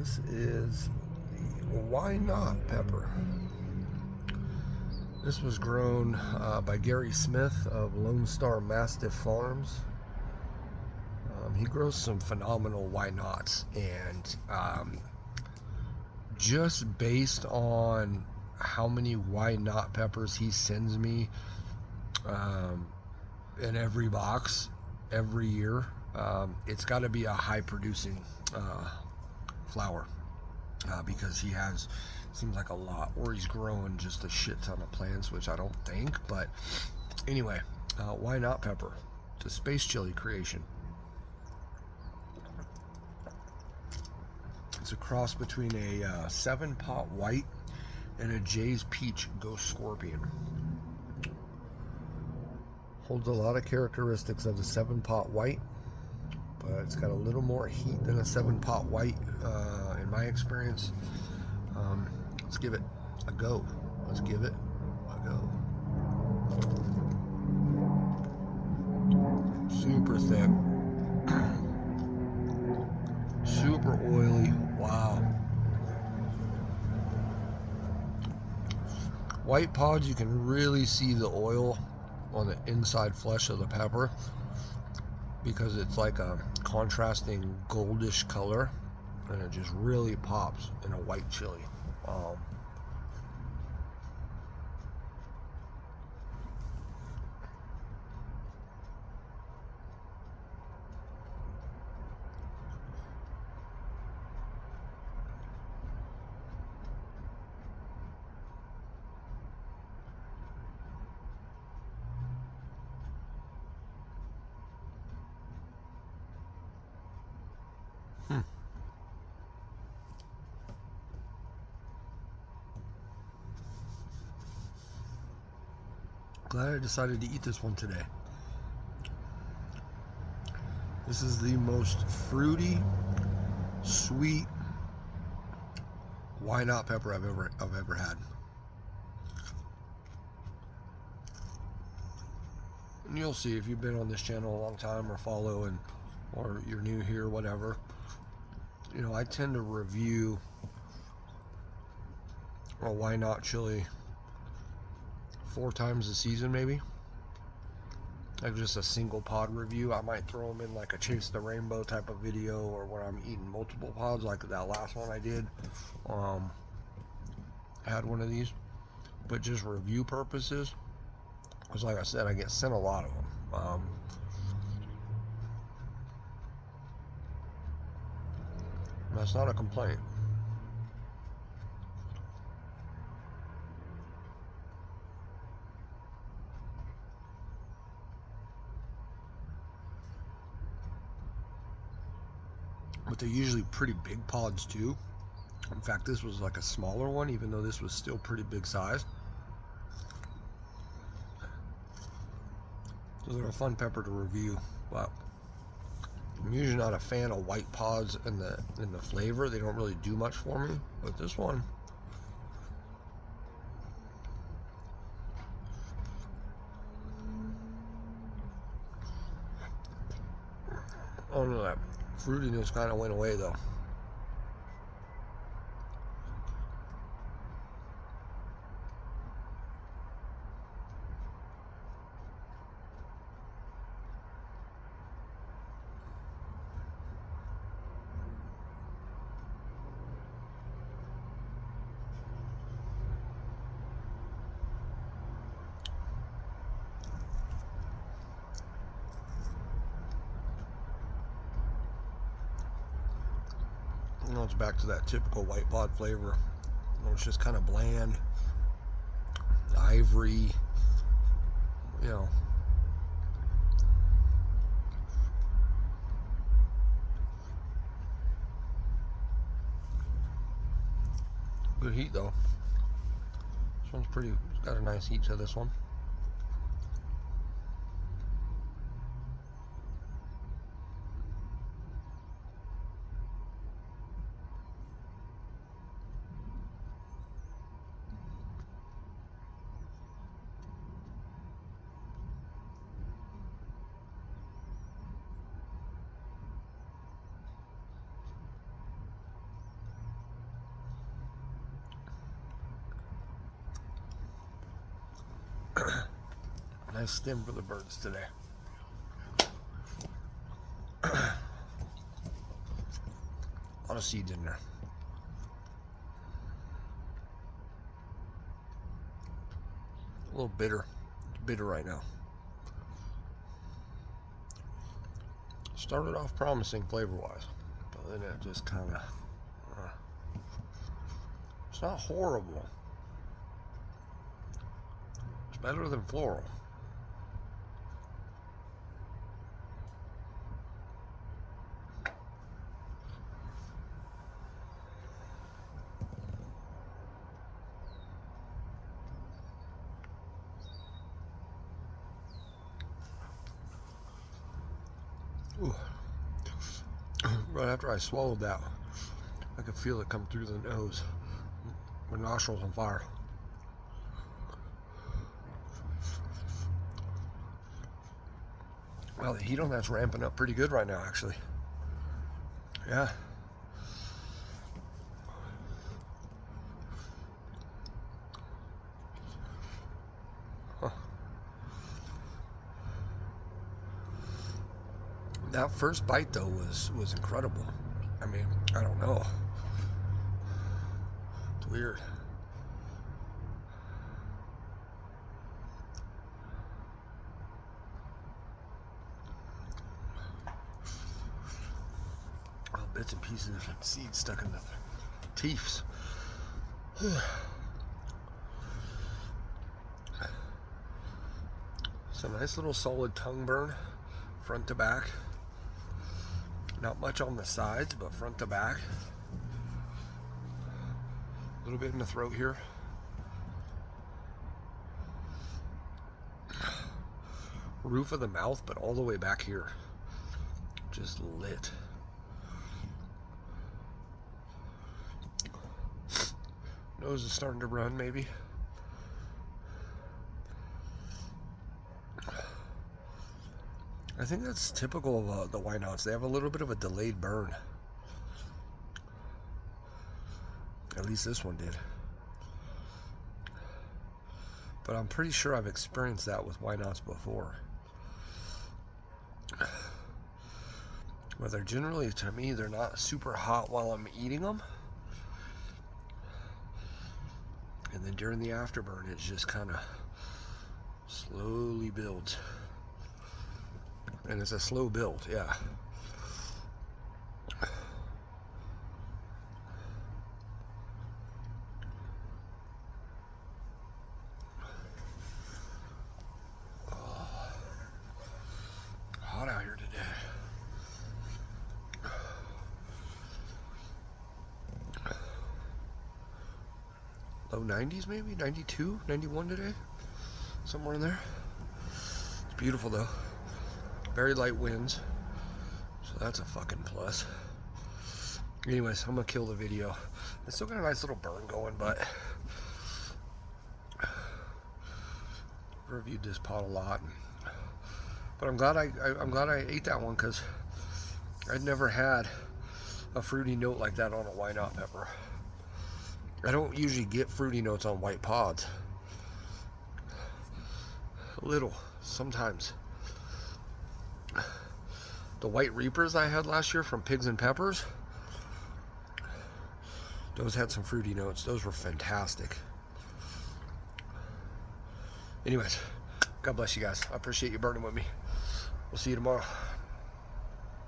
This is the WhyNot pepper. This was grown by Gary Smith of Lone Star Mastiff Farms. He grows some phenomenal WhyNots, and just based on how many WhyNot peppers he sends me in every box every year, it's got to be a high producing flower, because he has, seems like a lot, or he's growing just a shit ton of plants, which I don't think. But anyway, WhyNot pepper. It's a space chili creation. It's a cross between a 7-pot white and a Jay's Peach Ghost Scorpion. Holds a lot of characteristics of the 7-pot white, but it's got a little more heat than a 7-pot white, in my experience. Let's give it a go. Let's give it a go. Super thick. Super oily. Wow. White pods, you can really see the oil on the inside flesh of the pepper because it's like a contrasting goldish color, and it just really pops in a white chili. Glad I decided to eat this one today. This is the most fruity, sweet WhyNot pepper I've ever had. And you'll see, if you've been on this channel a long time or follow, or you're new here, whatever, you know, I tend to review a WhyNot chili 4 times a season, maybe. Like just a single pod review. I might throw them in like a Chase the Rainbow type of video, or when I'm eating multiple pods, like that last one I did. I had one of these, but just review purposes, because like I said, I get sent a lot of them. That's not a complaint. But they're usually pretty big pods too. In fact, this was like a smaller one, even though this was still pretty big size. So they're a fun pepper to review. But I'm usually not a fan of white pods in the flavor. They don't really do much for me. But this one, oh no, that fruitiness kind of went away though. You know, it's back to that typical white pod flavor. You know, it's just kind of bland, ivory, you know. Good heat though. This one's pretty, it's got a nice heat to this one. Nice stem for the birds today. A lot of seeds in there. A little bitter. It's bitter right now. Started off promising flavor-wise, but then it just kind of... it's not horrible. It's better than floral. Ooh. Right after I swallowed that, I could feel it come through the nose. My nostrils on fire. Well, the heat on that's ramping up pretty good right now, actually. Yeah. Huh. That first bite though was incredible. I mean, I don't know. It's weird. Oh, bits and pieces of seeds stuck in the teeth. So nice little solid tongue burn, front to back. Not much on the sides, but front to back. A little bit in the throat here. Roof of the mouth, but all the way back here. Just lit. Nose is starting to run, maybe. I think that's typical of the WhyNots. They have a little bit of a delayed burn. At least this one did. But I'm pretty sure I've experienced that with WhyNots before. But they're generally, to me, they're not super hot while I'm eating them. And then during the afterburn, it just kind of slowly builds. And it's a slow build, yeah. Oh, hot out here today. Low 90s maybe? 92, 91 today? Somewhere in there. It's beautiful though. Very light winds, so that's a fucking plus. Anyways, I'm gonna kill the video. I still got a nice little burn going, but I've reviewed this pot a lot. But I'm glad I ate that one because I'd never had a fruity note like that on a WhyNot pepper. I don't usually get fruity notes on white pods. A little, sometimes. The White Reapers I had last year from Pigs and Peppers, those had some fruity notes. Those were fantastic. Anyways, God bless you guys. I appreciate you burning with me. We'll see you tomorrow.